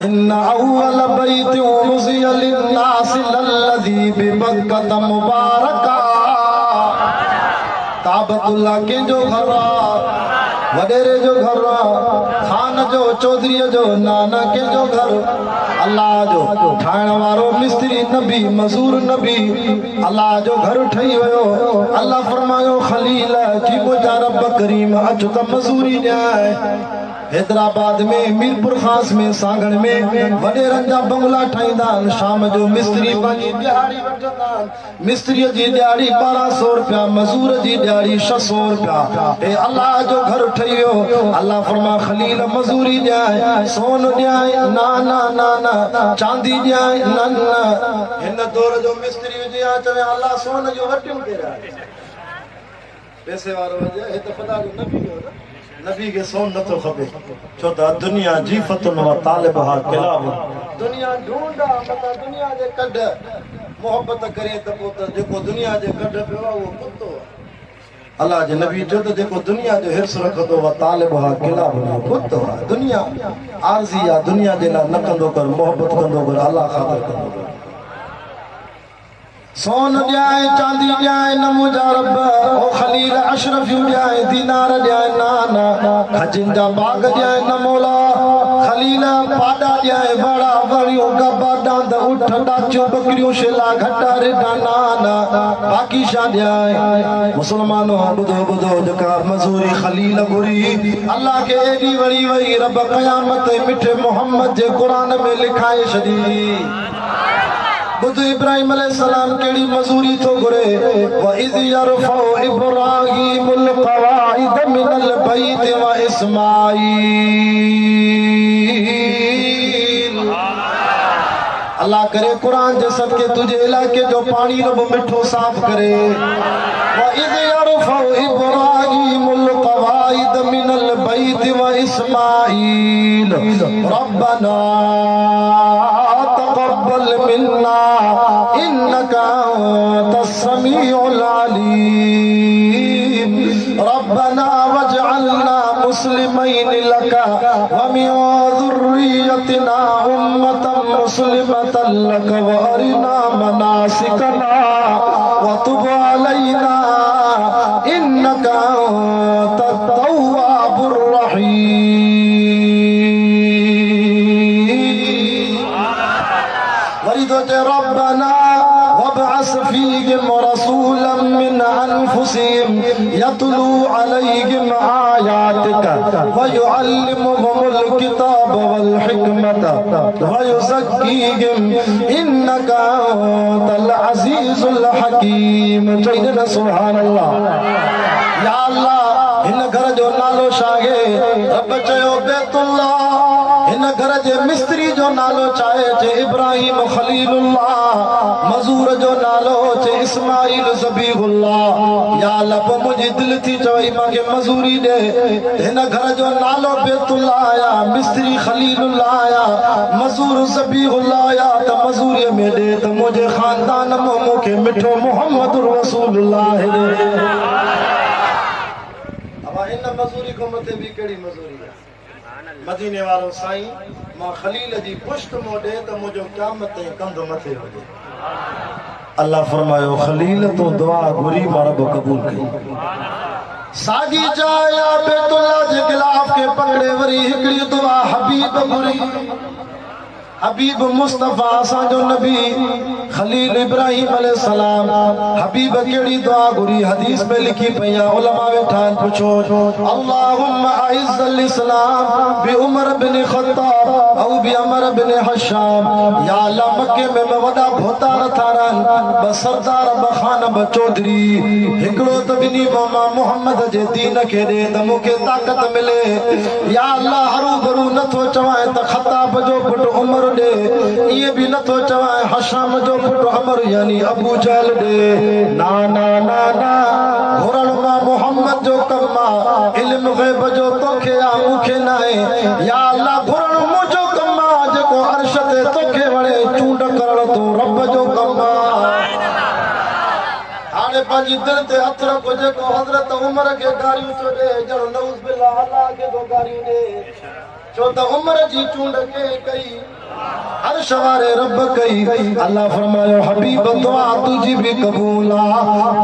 إن أول بيت وضع للناس للذي ببكة मुबारका काबतुल्लाह के जो घर वडेरे जो घर खान जो चौधरी जो नाना के जो घर अल्लाह जो ठाण वारो मिस्त्री नबी मजूर नबी अल्लाह जो घर ठही वयो अल्लाह फरमायो खलील की मुझा रब करीम अच त मजूरी न्याय हैदराबाद में मीरपुर खास में सांगण में वडे रंजा बंगला ठाईंदा शाम जो मिस्त्री पंहिंजी दिहाड़ी वठंदा मिस्त्री जी दिहाड़ी 1200 रुपया मजूर जी दिहाड़ी 600 रुपया ए अल्लाह जो घर ठहियो अल्लाह फरमा खलील मजूरी ॾियाए सोन ॾियाए ना ना ना ना चांदी ॾियाए न न हिन दौर जो मिस्त्री हुजे या चवे अल्लाह सोन जो वटियूं केरा पैसे वारो हुजे हे त ख़ुदा जो नबी हो नबी के सोन न तो खपे छो त दुनिया जीफतुन व तालिबहा किलाब दुनिया ढूंढा मता दुनिया जे कढ मोहब्बत करे त पोत जेको दुनिया जे कढ पियो वो कुत्तो अल्लाह जे नबी जो त जेको दुनिया जो हिर्स रखंदो व तालिबहा किलाब कुत्तो दुनिया आरज़ी या दुनिया जे ला न कंदो कर मोहब्बत कंदो कर अल्लाह खातिर कंदो कर सोन ॾियाए चांदी ॾियाए न मुंहिंजा रब ओ खलील अशरफ ॾियाए दीनार ॾियाए ना ना खजिन जा बाग ॾियाए न मौला खलील पाडा ॾियाए वड़ा वड़ियूं गबा डांद उठ डाचियूं बकरियूं शेला घटा रेडा ना ना बाकी छा ॾियाए मुसलमानो ॿुधो ॿुधो जेका मजूरी खलील घुरी अल्लाह खे एॾी वड़ी वई रब क़यामत मिठे मोहम्मद जे क़ुरान में लिखाए छॾी बुध इब्राहिम अलैहिस्सलाम केड़ी मजूरी तो घुरे व इज़ यरफउ इब्राहीमुल क़वाइद मिनल बैत व इस्माईल अल्लाह करे कुरान जे सदके तुझे इलाके जो पानी रब मिठो साफ करे व इज़ यरफउ इब्राहीमुल क़वाइद मिनल बैत व इस्माईल रब्बना तक़ब्बल मिन्ना इन्नका अंतस समीउल अलीम रब्बना वजअलना मुस्लिमैन लका व मिन ज़ुर्रिय्यतिना उम्मतन मुस्लिमतन लका व अरिना मनासिकना व तुब अलैना इन्नका अंतत तव्वाबुर रहीम रब्बना वबअस फीहिम रसूलन मिन अनफुसिहिम यतलू अलैहिम आयातिका व युअल्लिमुहुमुल किताब वल हिकमत व युज़क्कीहिम इन्नका अंतल अज़ीज़ुल हकीम चईना सुभान अल्लाह या अल्लाह हिन घर जो नालो छाहे रब चयो बैतुल्लाह हिन घर जे मिस्त्री जो नालो चाहे जे इब्राहिम खलीलुल्लाह मजूर जो नालो चे इस्माइल ज़बीहुल्लाह या लब मुझी दिल थी चवई मांखे मजूरी दे हिन घर जो नालो बैतुल्लाह या मिस्त्री खलीलुल्लाह या मजूर ज़बीहुल्लाह या त मजूरी में दे त मुझे खानदान में मुखे मिठो मोहम्मद रसूलुल्लाह दे अब इन मजूरी को मथे भी केड़ी मजूरी है मदीने वालो साईं मां खलील जी पुष्ट मोडे त मुझो क़यामत कंध मथे होजे अल्लाह फरमायो खलील तो दुआ घुरी मां रब कबूल कई सागी जाया बैतुल्लाह जे गिलाफ के पकड़े वरी हिकड़ी दुआ हबीब घुरी हबीब मुस्तफा सा जो नबी खलील इब्राहिम अलैहिस्सलाम हबीब केड़ी दुआ घुरी हदीस में लिखी पया उलमा वेठा पूछो अल्लाहुम्मा अइज़्ज़ल इस्लाम बि उमर बिन ख़त्ताब औ बि अमर बिन हशाम या अल्लाह मक्के में वडा भोतार थारन ब सरदार बखान ब चौधरी हिकड़ो त बिनी मामा मोहम्मद जे दीन के दे त मुके ताकत मिले या अल्लाह हरू भरू नथो चवाए त खत्ताब जो पुट उमर दे ये भी न तो चवाए हशाम जो पुट अमर यानी अबू जहल दे ना ना ना ना घुरण मा मोहम्मद जो कम्मा इल्म गैब जो तोखे आ मुखे नाए या अल्लाह घुरण मुजो कम्मा जेको अर्श ते तोखे वणे चूंड करण तो रब जो कम्मा हाने पंहिंजी दिल ते हथ रखो जेको हज़रत उमर के गारियूं तो दे जण नऊज़ बिल्लाह अल्लाह के तो गारियूं दे चो त उम्र जी चूंड के कई हर शवारे रब कई अल्लाह फरमायो हबीब दुआ तुझी भी कबूला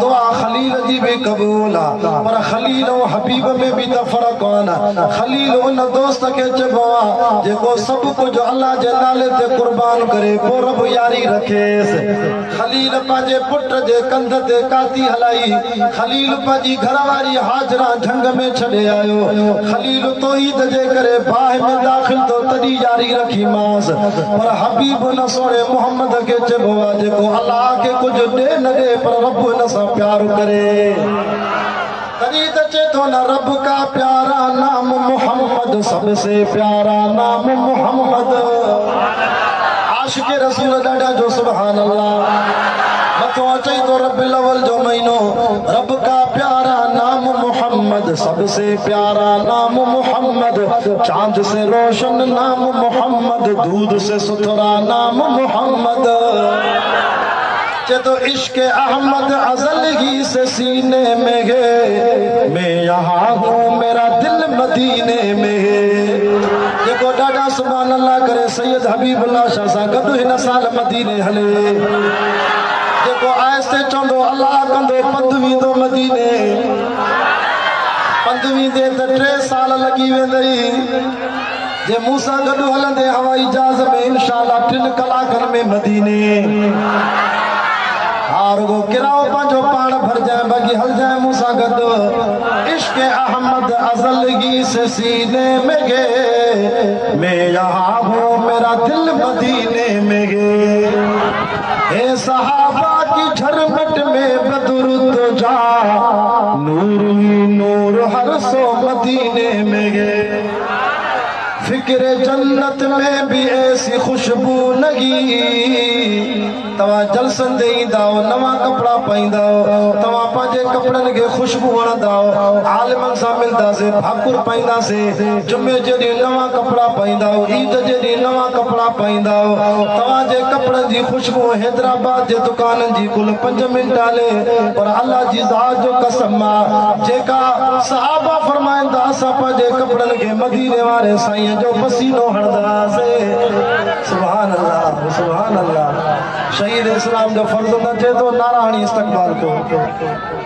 दुआ खलील जी भी कबूला पर खलील और हबीब में भी त फर्क आना खलील उन दोस्त के चबवा जेको सब कुछ अल्लाह जे नाले ते कुर्बान करे पो रब यारी रखे खलील पाजे पुट जे कंध ते काती हलाई खलील पाजी घरवारी हाजरा झंग में छड़े आयो खलील तौहीद जे करे बाह में दाखिल तो तदी यारी रखी मास पर हबीब न सोने मोहम्मद के चबवा जेको अल्लाह के कुछ दे न दे पर रब न सा प्यार करे तरी तचे तो न रब का प्यारा नाम मोहम्मद सबसे प्यारा नाम मोहम्मद आशिक रसूल डाडा जो सुभान अल्लाह मतो अचई तो रब्बिल अव्वल जो महीनो रब का प्यारा नाम मोहम्मद सबसे प्यारा नाम मोहम्मद चांद से रोशन नाम मोहम्मद दूध से सुथरा नाम मोहम्मद तो इश्क अहमद अजल ही से सीने में है मैं यहाँ हूँ मेरा दिल मदीने में है देखो डाडा सुभान अल्लाह करे सैयद हबीबुल्लाह शाह सा गदु हिन साल मदीने हले देखो आयस्ते चंदो अल्लाह कंदो पंधवी दो मदीने पंधवी दे त 3 साल लगी वेंदई जे मूसा गदु हलंदे हवाई जहाज में इंशाअल्लाह 3 कलाकन में मदीने और वो किराओ पांचो पान भर जाए बाकी हल जाए मूसा गदो इश्क अहमद अजलगी से सीने में गे मैं यहाँ हूँ मेरा दिल मदीने में गे हे सहाबा की झरमट में बदर तो जा नूर ही नूर हर सो मदीने में गे फिक्र जन्नत में भी ऐसी खुशबू लगी तवा जलसन दे दाओ नवा कपड़ा पाइंदाओ तवा पाजे कपड़न के खुशबू वणदाओ आलिमन सा मिलदा से भाकुर पाइंदा से जुमे जेडी नवा कपड़ा पाइंदाओ ईद जेडी नवा कपड़ा पाइंदाओ तवा जे कपड़न जी खुशबू हैदराबाद जे दुकानन जी कुल 5 मिनट आले पर अल्लाह जी जात जो कसम जेका सहाबा फरमाइंदा सा पाजे कपड़न के मदीने वाले साईं जो पसीनो हणदा से सुभान अल्लाह सुभान अल्लाह शहीद इस्लाम जो फर्ज न थे तो नारायणी इस्तकबाल को